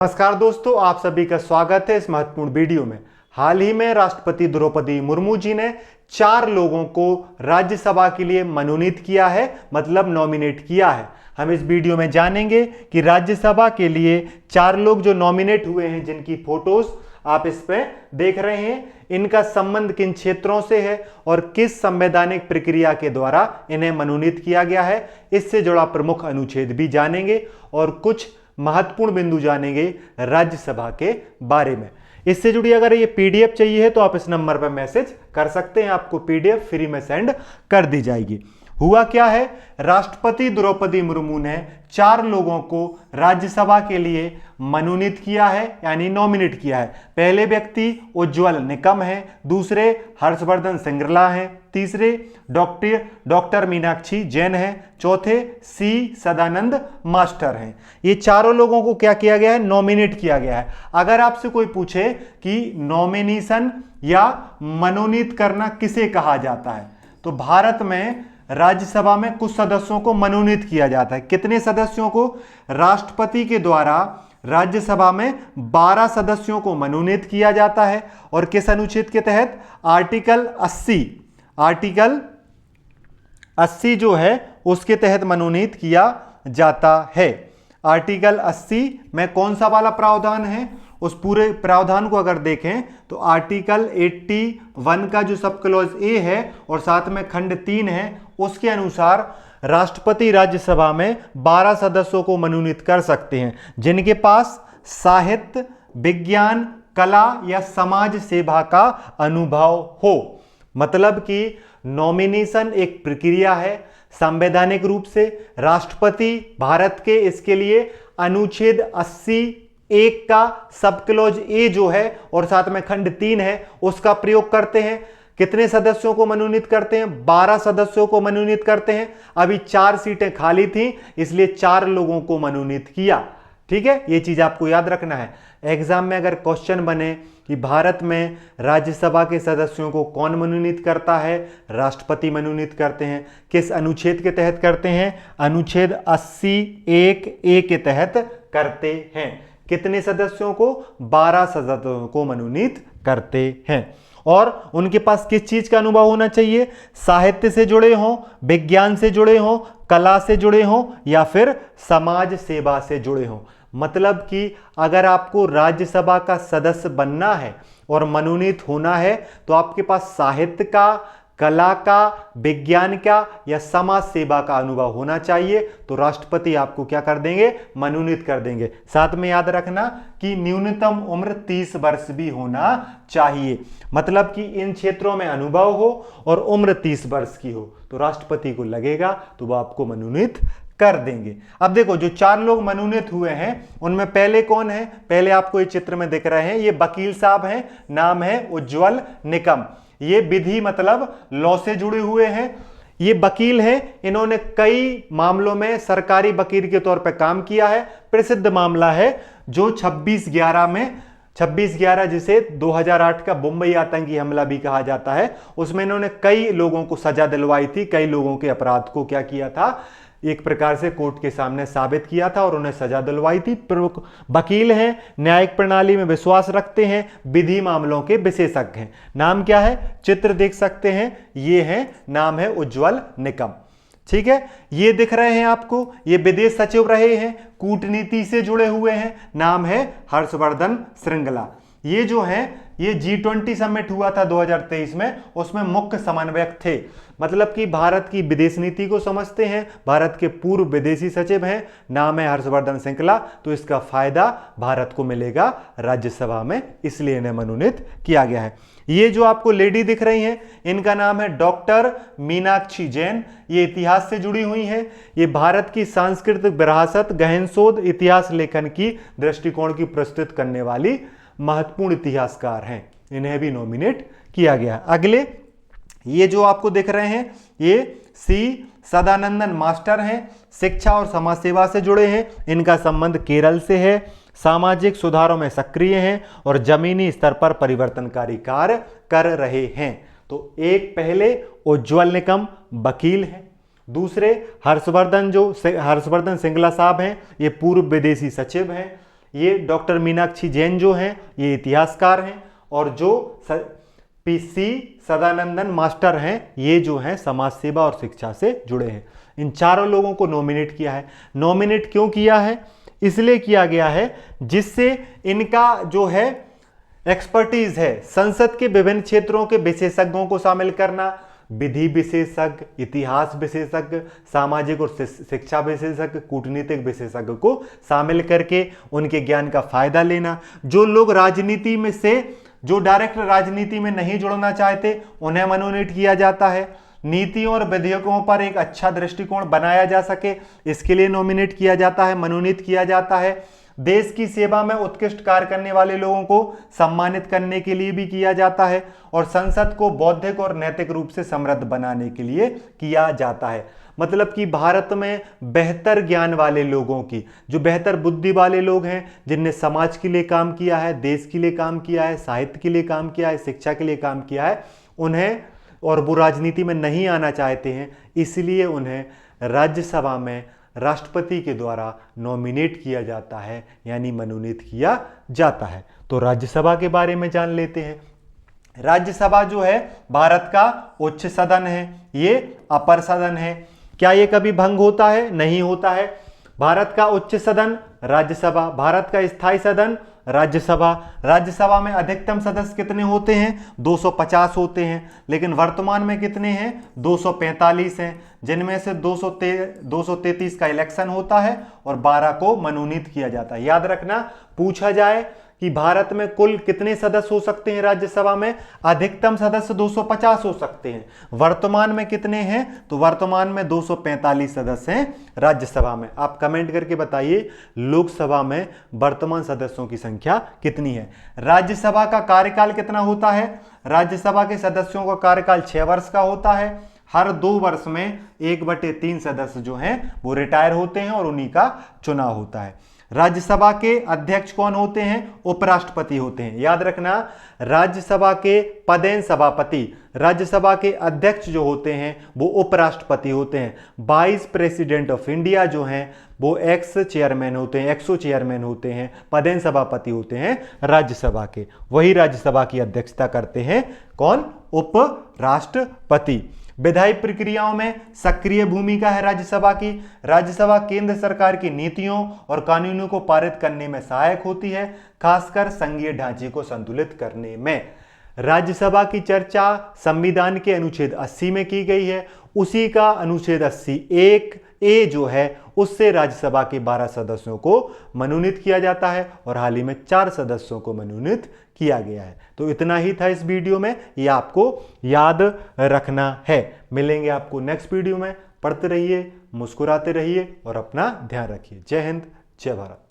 नमस्कार दोस्तों, आप सभी का स्वागत है इस महत्वपूर्ण वीडियो में। हाल ही में राष्ट्रपति द्रौपदी मुर्मू जी ने 4 लोगों को राज्यसभा के लिए मनोनीत किया है, मतलब नॉमिनेट किया है। हम इस वीडियो में जानेंगे कि राज्यसभा के लिए 4 लोग जो नॉमिनेट हुए हैं, जिनकी फोटोज आप इस पे देख रहे हैं, इनका संबंध किन क्षेत्रों से है और किस संवैधानिक प्रक्रिया के द्वारा इन्हें मनोनीत किया गया है, इससे जुड़ा प्रमुख अनुच्छेद भी जानेंगे और कुछ महत्वपूर्ण बिंदु जानेंगे राज्यसभा के बारे में। इससे जुड़ी अगर ये पीडीएफ चाहिए है तो आप इस नंबर पर मैसेज कर सकते हैं, आपको पीडीएफ फ्री में सेंड कर दी जाएगी। हुआ क्या है, राष्ट्रपति द्रौपदी मुर्मू ने 4 लोगों को राज्यसभा के लिए मनोनीत किया है, यानी नॉमिनेट किया है। पहले व्यक्ति उज्ज्वल निकम है, दूसरे हर्षवर्धन श्रृंगला हैं, तीसरे डॉक्टर मीनाक्षी जैन हैं, चौथे सी सदानंद मास्टर हैं। ये चारों लोगों को क्या किया गया है, नॉमिनेट किया गया है। अगर आपसे कोई पूछे कि नॉमिनेशन या मनोनीत करना किसे कहा जाता है, तो भारत में राज्यसभा में कुछ सदस्यों को मनोनीत किया जाता है। कितने सदस्यों को? राष्ट्रपति के द्वारा राज्यसभा में 12 सदस्यों को मनोनीत किया जाता है। और किस अनुच्छेद के तहत? आर्टिकल 80 जो है उसके तहत मनोनीत किया जाता है। आर्टिकल 80 में कौन सा वाला प्रावधान है? उस पूरे प्रावधान को अगर देखें तो आर्टिकल 81 का जो सब क्लॉज ए है और साथ में खंड 3 है, उसके अनुसार राष्ट्रपति राज्यसभा में 12 सदस्यों को मनोनीत कर सकते हैं जिनके पास साहित्य, विज्ञान, कला या समाज सेवा का अनुभव हो। मतलब कि नॉमिनेशन एक प्रक्रिया है, संवैधानिक रूप से राष्ट्रपति भारत के इसके लिए अनुच्छेद 80(1) का सब क्लॉज ए जो है और साथ में खंड 3 है उसका प्रयोग करते हैं। कितने सदस्यों को मनोनीत करते हैं? 12 सदस्यों को मनोनीत करते हैं। अभी 4 सीटें खाली थी, इसलिए 4 लोगों को मनोनीत किया। ठीक है, ये चीज आपको याद रखना है। एग्जाम में अगर क्वेश्चन बने कि भारत में राज्यसभा के सदस्यों को कौन मनोनीत करता है, राष्ट्रपति मनोनीत करते हैं। किस अनुच्छेद के तहत करते हैं? अनुच्छेद 80(1) के तहत करते हैं। कितने सदस्यों को? 12 सदस्यों को मनोनीत करते हैं। और उनके पास किस चीज का अनुभव होना चाहिए? साहित्य से जुड़े हों, विज्ञान से जुड़े हों, कला से जुड़े हों या फिर समाज सेवा से जुड़े हों। मतलब कि अगर आपको राज्यसभा का सदस्य बनना है और मनोनीत होना है तो आपके पास साहित्य का, कला का, विज्ञान का या समाज सेवा का अनुभव होना चाहिए, तो राष्ट्रपति आपको क्या कर देंगे? मनोनीत कर देंगे। साथ में याद रखना कि न्यूनतम उम्र 30 वर्ष भी होना चाहिए। मतलब कि इन क्षेत्रों में अनुभव हो और उम्र 30 वर्ष की हो तो राष्ट्रपति को लगेगा तो वह आपको मनोनीत कर देंगे। अब देखो, जो 4 लोग मनोनीत हुए हैं उनमें पहले कौन है? पहले आपको ये चित्र में दिख रहे हैं, ये वकील साहब हैं, नाम है उज्ज्वल निकम। ये विधि मतलब लॉ से जुड़े हुए हैं। ये वकील हैं, इन्होंने कई मामलों में सरकारी वकील के तौर पर काम किया है। प्रसिद्ध मामला है जो 26/11 जिसे 2008 का मुंबई आतंकी हमला भी कहा जाता है, उसमें इन्होंने कई लोगों को सजा दिलवाई थी। कई लोगों के अपराध को क्या किया था, एक प्रकार से कोर्ट के सामने साबित किया था और उन्हें सजा दिलवाई थी। प्रमुख वकील हैं, न्यायिक प्रणाली में विश्वास रखते हैं, विधि मामलों के विशेषज्ञ हैं। नाम क्या है? चित्र देख सकते हैं, ये है, नाम है उज्ज्वल निकम। ठीक है, ये दिख रहे हैं आपको, ये विदेश सचिव रहे हैं, कूटनीति से जुड़े हुए हैं, नाम है हर्षवर्धन श्रृंगला। ये जो है, ये G20 समिट हुआ था 2023 में, उसमें मुख्य समन्वयक थे। मतलब कि भारत की विदेश नीति को समझते हैं, भारत के पूर्व विदेशी सचिव हैं, नाम है हर्षवर्धन श्रृंगला। तो इसका फायदा भारत को मिलेगा राज्यसभा में, इसलिए इन्हें मनोनीत किया गया है। ये जो आपको लेडी दिख रही हैं, इनका नाम है डॉक्टर मीनाक्षी जैन। ये इतिहास से जुड़ी हुई हैं। ये भारत की सांस्कृतिक विरासत, गहन शोध, इतिहास लेखन की दृष्टिकोण की प्रस्तुत करने वाली महत्वपूर्ण इतिहासकार हैं। इन्हें भी नॉमिनेट किया गया है। अगले ये जो आपको दिख रहे हैं, ये सी सदानंदन मास्टर हैं, शिक्षा और समाज सेवा से जुड़े हैं। इनका संबंध केरल से है, सामाजिक सुधारों में सक्रिय हैं और जमीनी स्तर पर परिवर्तनकारी कार्य कर रहे हैं। तो एक पहले उज्ज्वल निकम वकील हैं, दूसरे हर्षवर्धन श्रृंगला साहब हैं, ये पूर्व विदेशी सचिव हैं। ये डॉक्टर मीनाक्षी जैन जो हैं ये इतिहासकार हैं, और जो पीसी सदानंदन मास्टर हैं ये जो हैं समाज सेवा और शिक्षा से जुड़े हैं। इन चारों लोगों को नॉमिनेट किया है। नॉमिनेट क्यों किया है? इसलिए किया गया है जिससे इनका जो है एक्सपर्टीज है, संसद के विभिन्न क्षेत्रों के विशेषज्ञों को शामिल करना, विधि विशेषज्ञ, इतिहास विशेषज्ञ, सामाजिक और शिक्षा विशेषज्ञ, कूटनीतिक विशेषज्ञ को शामिल करके उनके ज्ञान का फायदा लेना। जो लोग राजनीति में से जो डायरेक्ट राजनीति में नहीं जुड़ना चाहते उन्हें मनोनीत किया जाता है। नीतियों और विधेयकों पर एक अच्छा दृष्टिकोण बनाया जा सके इसके लिए नॉमिनेट किया जाता है, मनोनीत किया जाता है। देश की सेवा में उत्कृष्ट कार्य करने वाले लोगों को सम्मानित करने के लिए भी किया जाता है, और संसद को बौद्धिक और नैतिक रूप से समृद्ध बनाने के लिए किया जाता है। मतलब कि भारत में बेहतर ज्ञान वाले लोगों की, जो बेहतर बुद्धि वाले लोग हैं, जिनने समाज के लिए काम किया है, देश के लिए काम किया है, साहित्य के लिए काम किया है, शिक्षा के लिए काम किया है, उन्हें, और वो राजनीति में नहीं आना चाहते हैं, इसलिए उन्हें राज्यसभा में राष्ट्रपति के द्वारा नॉमिनेट किया जाता है, यानी मनोनीत किया जाता है। तो राज्यसभा के बारे में जान लेते हैं। राज्यसभा जो है भारत का उच्च सदन है, ये अपर सदन है। क्या ये कभी भंग होता है? नहीं होता है। भारत का उच्च सदन राज्यसभा, भारत का स्थायी सदन राज्यसभा। राज्यसभा में अधिकतम सदस्य कितने होते हैं? 250 होते हैं, लेकिन वर्तमान में कितने हैं? 245 हैं, जिनमें से 233 का इलेक्शन होता है और 12 को मनोनीत किया जाता है। याद रखना, पूछा जाए कि भारत में कुल कितने सदस्य हो सकते हैं राज्यसभा में, अधिकतम सदस्य 250 हो सकते हैं। वर्तमान में कितने हैं? तो वर्तमान में 245 सदस्य हैं राज्यसभा में। आप कमेंट करके बताइए लोकसभा में वर्तमान सदस्यों की संख्या कितनी है। राज्यसभा का कार्यकाल कितना होता है? राज्यसभा के सदस्यों का कार्यकाल 6 वर्ष का होता है। हर 2 वर्ष में 1/3 सदस्य जो हैं वो रिटायर होते हैं और उन्हीं का चुनाव होता है। राज्यसभा के अध्यक्ष कौन होते हैं? उपराष्ट्रपति होते हैं। याद रखना, राज्यसभा के पदेन सभापति, राज्यसभा के अध्यक्ष जो होते हैं वो उपराष्ट्रपति होते हैं। वाइस प्रेसिडेंट ऑफ इंडिया जो हैं वो एक्स चेयरमैन होते हैं, एक्सो चेयरमैन होते हैं, पदेन सभापति होते हैं राज्यसभा के। वही राज्यसभा की अध्यक्षता करते हैं कौन? उपराष्ट्रपति। विधायी प्रक्रियाओं में सक्रिय भूमिका है राज्यसभा की। राज्यसभा केंद्र सरकार की नीतियों और कानूनों को पारित करने में सहायक होती है, खासकर संघीय ढांचे को संतुलित करने में। राज्यसभा की चर्चा संविधान के अनुच्छेद 80 में की गई है। उसी का अनुच्छेद 80(1)(a) जो है उससे राज्यसभा के 12 सदस्यों को मनोनीत किया जाता है, और हाल ही में 4 सदस्यों को मनोनीत किया गया है। तो इतना ही था इस वीडियो में, ये आपको याद रखना है। मिलेंगे आपको नेक्स्ट वीडियो में। पढ़ते रहिए, मुस्कुराते रहिए और अपना ध्यान रखिए। जय हिंद, जय भारत।